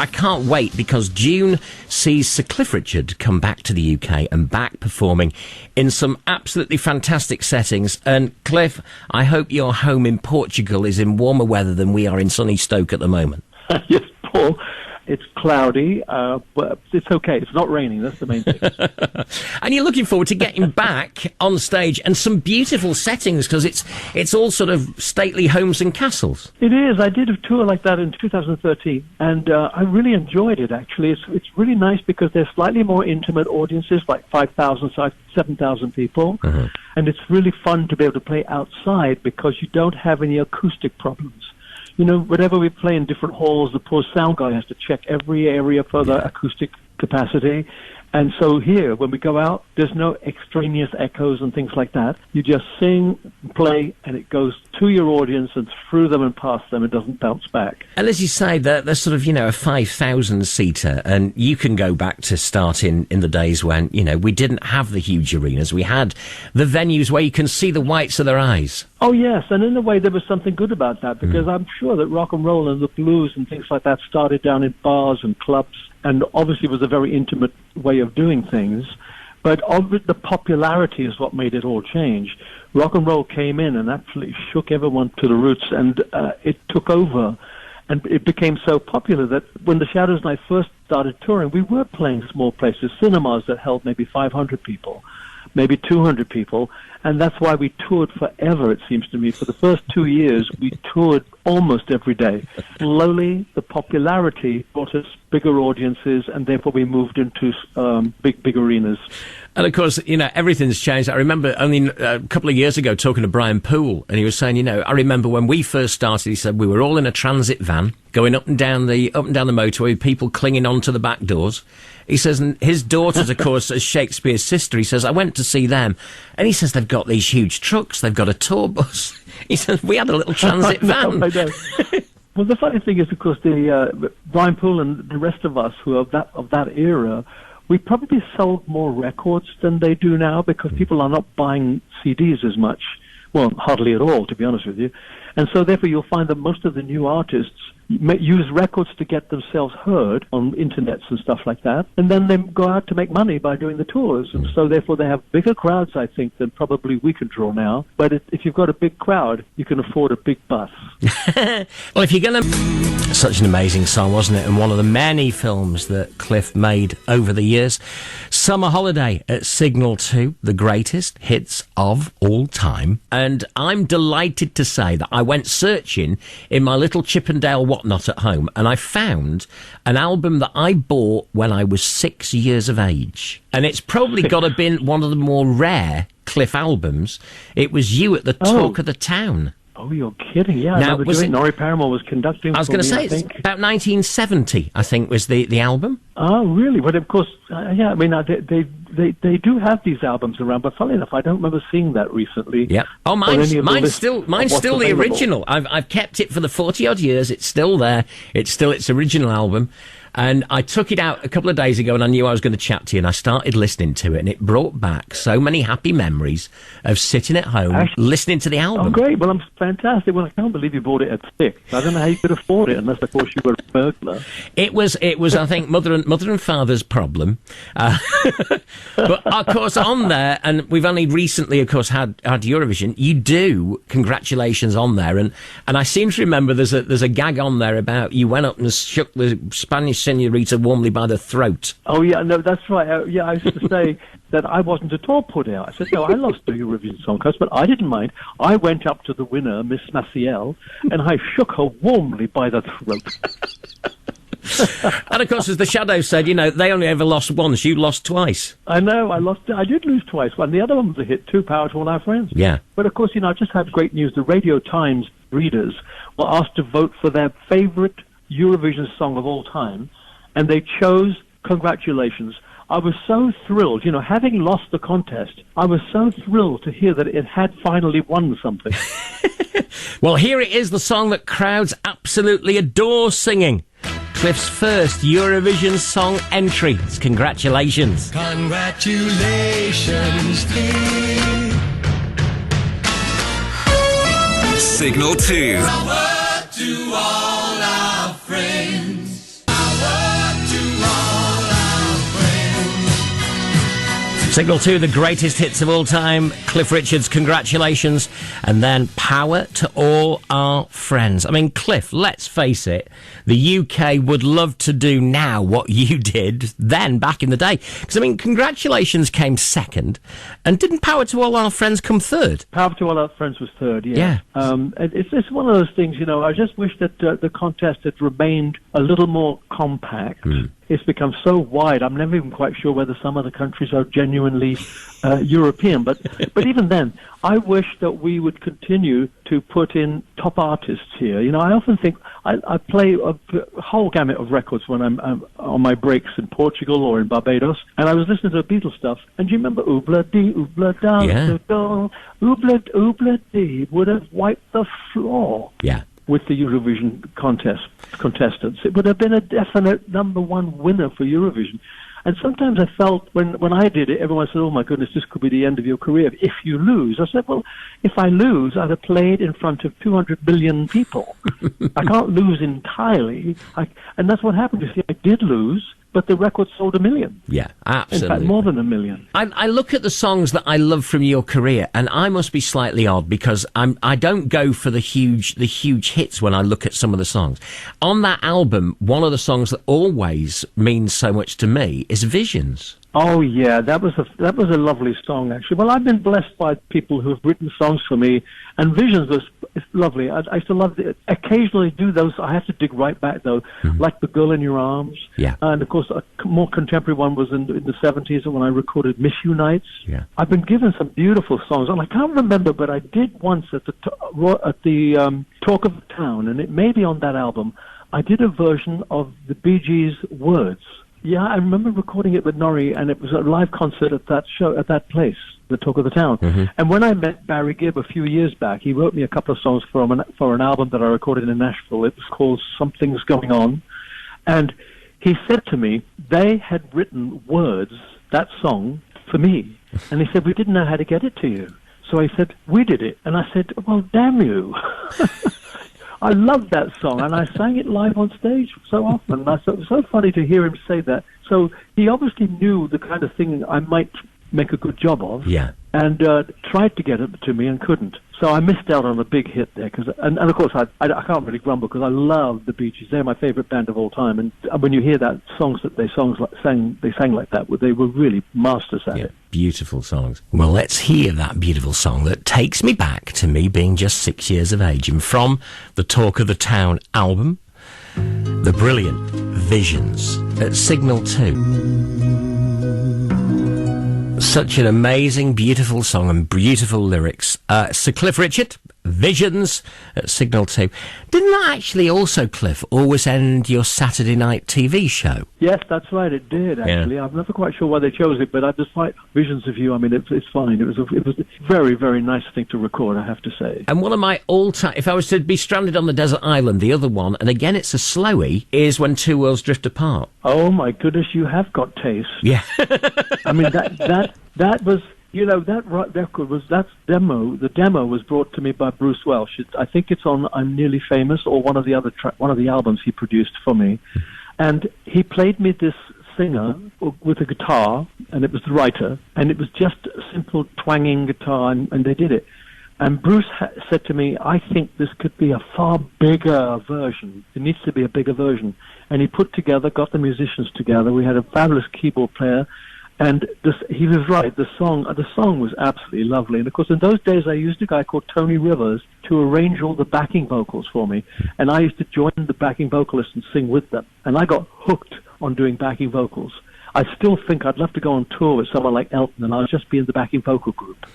I can't wait because June sees Sir Cliff Richard come back to the UK and back performing in some absolutely fantastic settings. And Cliff, I hope your home in Portugal is in warmer weather than we are in sunny Stoke at the moment. Yes, Paul. It's cloudy, but it's okay. It's not raining. That's the main thing. And you're looking forward to getting back on stage and some beautiful settings because it's all sort of stately homes and castles. It is. I did a tour like that in 2013, and I really enjoyed it, actually. It's really nice because they're slightly more intimate audiences, like 5,000, 7,000 people. Uh-huh. And it's really fun to be able to play outside because you don't have any acoustic problems. You know, whenever we play in different halls, the poor sound guy has to check every area for the acoustic capacity. And so here, when we go out, there's no extraneous echoes and things like that. You just sing, play, and it goes to your audience and through them and past them. It doesn't bounce back. And as you say, they're sort of, you know, a 5,000-seater, and you can go back to start in the days when, you know, we didn't have the huge arenas. We had the venues where you can see the whites of their eyes. Oh, yes, and in a way there was something good about that, because I'm sure that rock and roll and the blues and things like that started down in bars and clubs, and obviously was a very intimate way of doing things. But the popularity is what made it all change. Rock and roll came in and absolutely shook everyone to the roots, and it took over. And it became so popular that when the Shadows and I first started touring, we were playing small places, cinemas that held maybe 500 people, maybe 200 people, and that's why we toured forever, it seems to me. For the first 2 years, we toured almost every day. Slowly, the popularity brought us bigger audiences, and therefore we moved into big arenas. And of course, you know, everything's changed. I remember only a couple of years ago talking to Brian Poole, and he was saying, you know, I remember when we first started, he said we were all in a transit van going up and down the motorway, people clinging onto the back doors. He says, and his daughters, of course, as Shakespeare's sister, he says, I went to see them, and he says they've got these huge trucks, they've got a tour bus. He says we had a little transit van. I know. Well, the funny thing is, of course, the Brian Poole and the rest of us who are of that era, we probably sold more records than they do now because people are not buying CDs as much. Well, hardly at all, to be honest with you. And so, therefore, you'll find that most of the new artists use records to get themselves heard on internets and stuff like that, and then they go out to make money by doing the tours. And so, therefore, they have bigger crowds, I think, than probably we could draw now. But if you've got a big crowd, you can afford a big bus. Well, if you're going to... Such an amazing song, wasn't it? And one of the many films that Cliff made over the years. Summer Holiday at Signal 2, the greatest hits of all time. And I'm delighted to say that I went searching in my little Chippendale whatnot at home, and I found an album that I bought when I was 6 years of age. And it's probably got to have been one of the more rare Cliff albums. It was You at the Talk of the Town. Oh, you're kidding. Yeah, now, Norrie Paramore was conducting. I was going to say, it's about 1970, I think, was the album. Oh, really? But of course, yeah, I mean, they do have these albums around, but funnily enough, I don't remember seeing that recently. Yeah. Oh, mine's still the original. I've kept it for the 40-odd years. It's still there. It's still its original album. And I took it out a couple of days ago and I knew I was going to chat to you, and I started listening to it, and it brought back so many happy memories of sitting at home listening to the album. Oh, great. Well, I'm fantastic. Well, I can't believe you bought it at 6. I don't know how you could afford it unless, of course, you were a burglar. It was I think, mother and father's problem. But, of course, on there, and we've only recently, of course, had Eurovision, you do congratulations on there. And I seem to remember there's a gag on there about you went up and shook the Spanish senorita warmly by the throat. Oh, yeah, no, that's right. I used to say that I wasn't at all put out. I said, no, I lost the Eurovision Song Contest, but I didn't mind. I went up to the winner, Miss Maciel, and I shook her warmly by the throat. And, of course, as the Shadows said, you know, they only ever lost once. You lost twice. I know. I did lose twice. One. The other one was a hit, too, Power to All Our Friends. Yeah. But, of course, you know, I just had great news. The Radio Times readers were asked to vote for their favourite Eurovision song of all time, and they chose Congratulations. I was so thrilled, you know, having lost the contest, I was so thrilled to hear that it had finally won something. Well, here it is, the song that crowds absolutely adore singing. Cliff's first Eurovision song entry. It's Congratulations. Congratulations, Cliff. Signal 2. To all our friends. Signal 2, the greatest hits of all time. Cliff Richard's Congratulations. And then Power to All Our Friends. I mean, Cliff, let's face it, the UK would love to do now what you did then, back in the day. Because, I mean, Congratulations came second, and didn't Power to All Our Friends come third? Power to All Our Friends was third, yeah. It's one of those things, you know, I just wish that the contest had remained a little more compact. It's become so wide, I'm never even quite sure whether some of the countries are genuinely European. But even then, I wish that we would continue to put in top artists here. You know, I often think I play a whole gamut of records when I'm on my breaks in Portugal or in Barbados, and I was listening to the Beatles stuff. And do you remember Oobla Dee, Oobla Da, Oobla Oobla Dee would have wiped the floor. Yeah. With the Eurovision contestants. It would have been a definite number one winner for Eurovision. And sometimes I felt, when I did it, everyone said, oh my goodness, this could be the end of your career if you lose. I said, well, if I lose, I'd have played in front of 200 million people. I can't lose entirely. And that's what happened. You see, I did lose, but the record sold 1 million. Yeah, absolutely. In fact, more than 1 million. I look at the songs that I love from your career, and I must be slightly odd because I don't go for the huge hits when I look at some of the songs. On that album, one of the songs that always means so much to me is Visions. Oh yeah, that was a lovely song actually. Well, I've been blessed by people who have written songs for me, and Visions was lovely. I used to love it. Occasionally do those. I have to dig right back though, like The Girl in Your Arms. Yeah. And of course, a more contemporary one was in the 70s when I recorded Miss You Nights. Yeah. I've been given some beautiful songs, and I can't remember, but I did once at the Talk of the Town, and it may be on that album. I did a version of the Bee Gees' Words. Yeah, I remember recording it with Norrie, and it was a live concert at that show, at that place, the Talk of the Town. And when I met Barry Gibb a few years back, he wrote me a couple of songs for an album that I recorded in Nashville. It was called Something's Going On. And he said to me, they had written Words, that song, for me. And he said, we didn't know how to get it to you. So I said, we did it. And I said, well, damn you. I loved that song, and I sang it live on stage so often. And I thought it was so funny to hear him say that. So he obviously knew the kind of thing I might make a good job of, and tried to get it to me and couldn't. So I missed out on a big hit there. And of course, I can't really grumble because I love the Bee Gees. They're my favorite band of all time. And when you hear that they sang like that, they were really masters at it. Beautiful songs. Well, let's hear that beautiful song that takes me back to me being just 6 years of age. And from the Talk of the Town album, the brilliant Visions at Signal 2. Such an amazing, beautiful song and beautiful lyrics. Sir Cliff Richard, Visions at Signal 2. Didn't that actually also, Cliff, always end your Saturday night TV show? Yes, that's right, it did, actually. Yeah. I'm never quite sure why they chose it, but despite Visions of You, I mean, it's fine. It was a very, very nice thing to record, I have to say. And one of my all-time, if I was to be stranded on the desert island, the other one, and again it's a slowie, is When Two Worlds Drift Apart. Oh my goodness, you have got taste. Yeah. I mean, that was... You know, that record was, the demo was brought to me by Bruce Welch. I think it's on I'm Nearly Famous, or one of the albums he produced for me. And he played me this singer with a guitar, and it was the writer, and it was just a simple twanging guitar, and they did it. And Bruce said to me, I think this could be a far bigger version. It needs to be a bigger version. And he got the musicians together. We had a fabulous keyboard player. And he was right. The song was absolutely lovely. And of course, in those days, I used a guy called Tony Rivers to arrange all the backing vocals for me. And I used to join the backing vocalists and sing with them. And I got hooked on doing backing vocals. I still think I'd love to go on tour with someone like Elton, and I'll just be in the backing vocal group.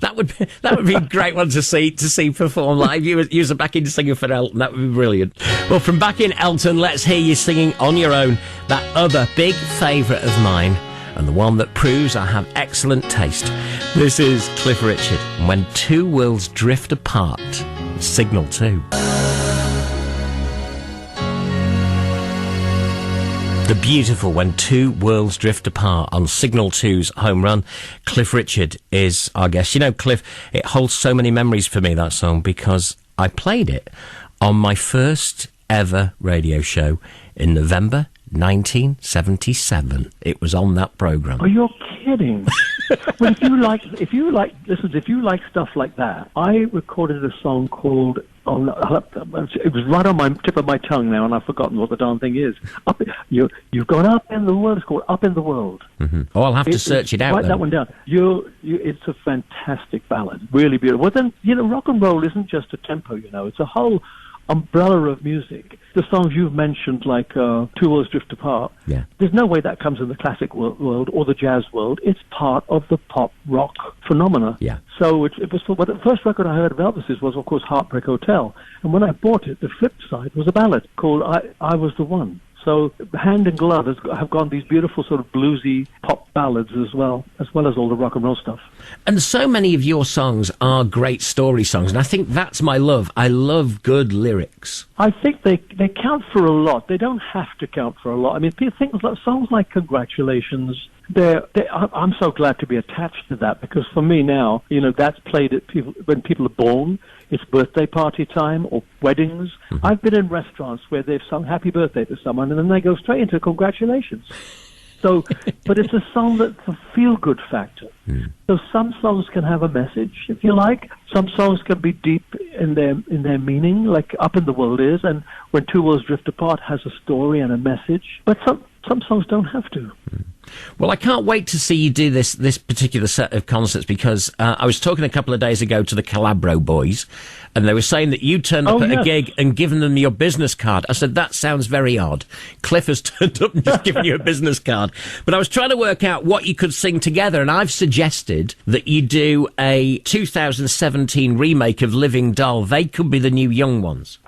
That would be a great one to see perform live. You as a backing singer for Elton. That would be brilliant. Well, from backing Elton, let's hear you singing on your own that other big favourite of mine, and the one that proves I have excellent taste. This is Cliff Richard, When Two Worlds Drift Apart, Signal 2. The beautiful When Two Worlds Drift Apart on Signal 2's Home Run. Cliff Richard is our guest. You know, Cliff, it holds so many memories for me, that song, because I played it on my first ever radio show in November 1977. It was on that programme. Oh, you're kidding. Well, if you like stuff like that, I recorded a song called, it was right on my tip of my tongue now, and I've forgotten what the darn thing is. You've gone up in the world. It's called Up in the World. Mm-hmm. Oh, I'll have to search it out. Write that one down. It's a fantastic ballad, really beautiful. Well, then, rock and roll isn't just a tempo, it's a whole umbrella of music. The songs you've mentioned, like Two Worlds Drift Apart, there's no way that comes in the classic world or the jazz world. It's part of the pop rock phenomena. Yeah. So it was the first record I heard of Elvis's was, of course, Heartbreak Hotel. And when I bought it, the flip side was a ballad called I Was the One. So hand in glove have gone these beautiful sort of bluesy pop ballads as well as all the rock and roll stuff. And so many of your songs are great story songs, and I think that's my love. I love good lyrics. I think they count for a lot. They don't have to count for a lot. I mean, things like songs like Congratulations. I'm so glad to be attached to that, because for me now, that's played at when people are born. It's birthday party time or weddings. Mm-hmm. I've been in restaurants where they've sung Happy Birthday to someone and then they go straight into Congratulations. So, but it's a song that's a feel-good factor. Mm. So some songs can have a message, if you like. Some songs can be deep in their meaning, like Up in the World is, and When Two Worlds Drift Apart has a story and a message. But some songs don't have to. Mm. Well, I can't wait to see you do this particular set of concerts, because I was talking a couple of days ago to the Calabro boys, and they were saying that you turned up at a gig and given them your business card. I said, that sounds very odd. Cliff has turned up and just given you a business card. But I was trying to work out what you could sing together, and I've suggested that you do a 2017 remake of Living Doll. They could be the new young ones.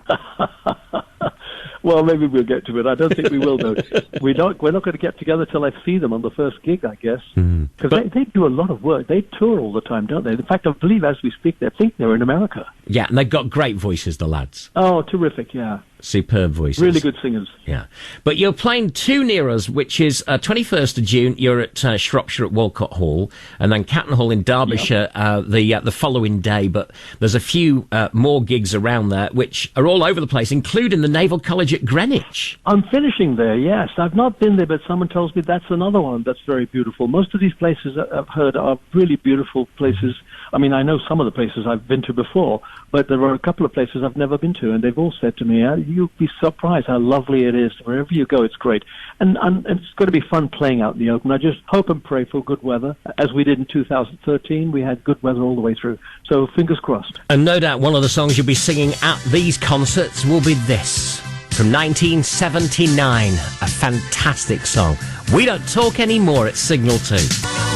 Well, maybe we'll get to it. I don't think we will, though. We're not going to get together till I see them on the first gig, I guess. Because they do a lot of work. They tour all the time, don't they? In fact, I believe as we speak, I think they're in America. Yeah, and they've got great voices, the lads. Oh, terrific, yeah. Superb voices. Really good singers. Yeah. But you're playing two near us, which is 21st of June, you're at Shropshire at Walcott Hall, and then Catton Hall in Derbyshire the following day. But there's a few more gigs around there, which are all over the place, including the Naval College at Greenwich. I'm finishing there, yes. I've not been there, but someone tells me that's another one that's very beautiful. Most of these places I've heard are really beautiful places. I mean, I know some of the places I've been to before, but there are a couple of places I've never been to, and they've all said to me, you'll be surprised how lovely it is. Wherever you go, it's great. And it's going to be fun playing out in the open. I just hope and pray for good weather. As we did in 2013, we had good weather all the way through. So fingers crossed. And no doubt one of the songs you'll be singing at these concerts will be this, from 1979, a fantastic song. We Don't Talk Anymore at Signal 2.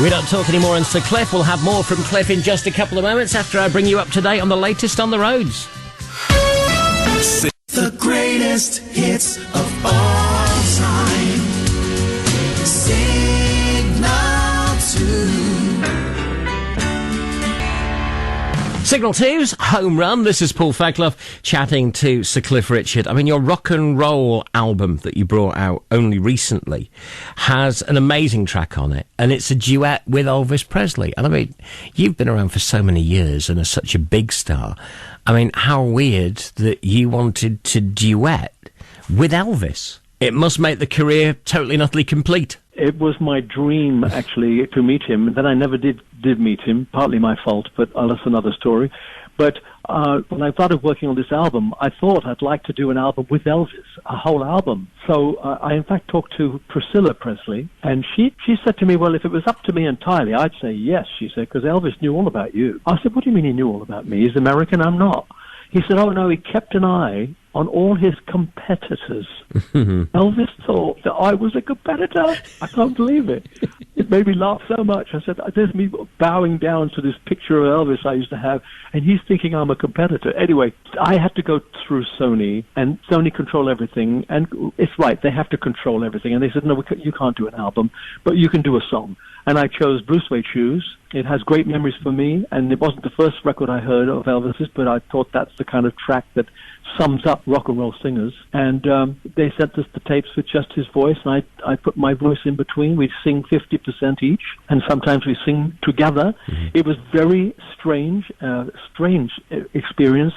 We Don't Talk Anymore in Sir Cliff. We'll have more from Cliff in just a couple of moments after I bring you up to date on the latest on the roads. The greatest hits of all time. Signal 2. Signal 2's Home Run. This is Paul Fairclough chatting to Sir Cliff Richard. I mean, your rock and roll album that you brought out only recently has an amazing track on it, and it's a duet with Elvis Presley. And I mean, you've been around for so many years and are such a big star. I mean, how weird that you wanted to duet with Elvis. It must make the career totally and utterly complete. It was my dream, actually, to meet him. Then I never did meet him, partly my fault, but that's another story. But when I started working on this album, I thought I'd like to do an album with Elvis, a whole album. So I, in fact, talked to Priscilla Presley, and she said to me, well, if it was up to me entirely, I'd say yes, she said, because Elvis knew all about you. I said, what do you mean he knew all about me? He's American, I'm not. He said, oh, no, he kept an eye on all his competitors. Elvis thought that I was a competitor. I can't believe it. It made me laugh so much. I said, there's me bowing down to this picture of Elvis I used to have, and he's thinking I'm a competitor. Anyway, I had to go through Sony, and Sony control everything, and it's right, they have to control everything. And they said, no, you can't do an album, but you can do a song. And I chose Blue Suede Shoes. It has great memories for me, and it wasn't the first record I heard of Elvis's, but I thought that's the kind of track that sums up rock and roll singers. And they sent us the tapes with just his voice, and I put my voice in between. We'd sing 50% each, and sometimes we sing together. Mm-hmm. It was very strange experience.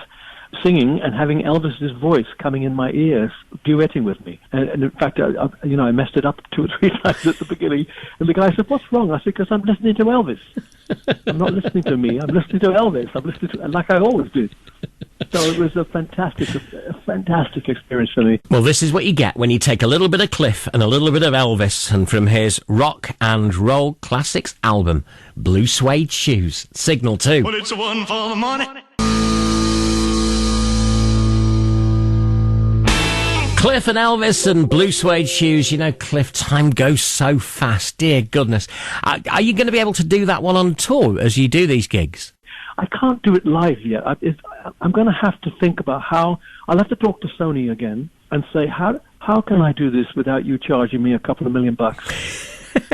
singing and having Elvis's voice coming in my ears, duetting with me. And in fact, I messed it up 2 or 3 times at the beginning. And the guy said, "What's wrong?" I said, "Because I'm listening to Elvis. I'm not listening to me. I'm listening to Elvis. I'm listening to like I always do." So it was a fantastic experience for me. Well, this is what you get when you take a little bit of Cliff and a little bit of Elvis, and from his rock and roll classics album, Blue Suede Shoes, Signal 2. Well, it's one for the money. Cliff and Elvis and Blue Suede Shoes. You know, Cliff, time goes so fast. Dear goodness. Are you going to be able to do that one on tour as you do these gigs? I can't do it live yet. I'm going to have to think about how. I'll have to talk to Sony again and say, how can I do this without you charging me a couple of $1 million?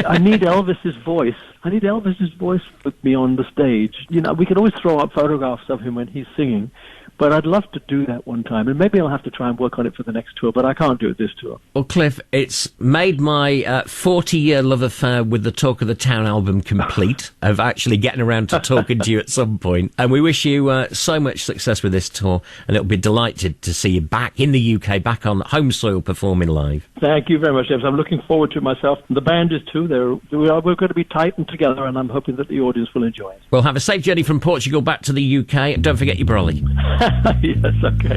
I need Elvis's voice. I need Elvis's voice with me on the stage. You know, we can always throw up photographs of him when he's singing, but I'd love to do that one time. And maybe I'll have to try and work on it for the next tour, but I can't do it this tour. Well, Cliff, it's made my 40-year love affair with the Talk of the Town album complete, of actually getting around to talking to you at some point. And we wish you so much success with this tour, and it'll be delighted to see you back in the UK, back on home soil performing live. Thank you very much, James. I'm looking forward to it myself. The band is too. We're going to be tight and together, and I'm hoping that the audience will enjoy it. Well, have a safe journey from Portugal back to the UK. Don't forget your brolly. Yes, okay.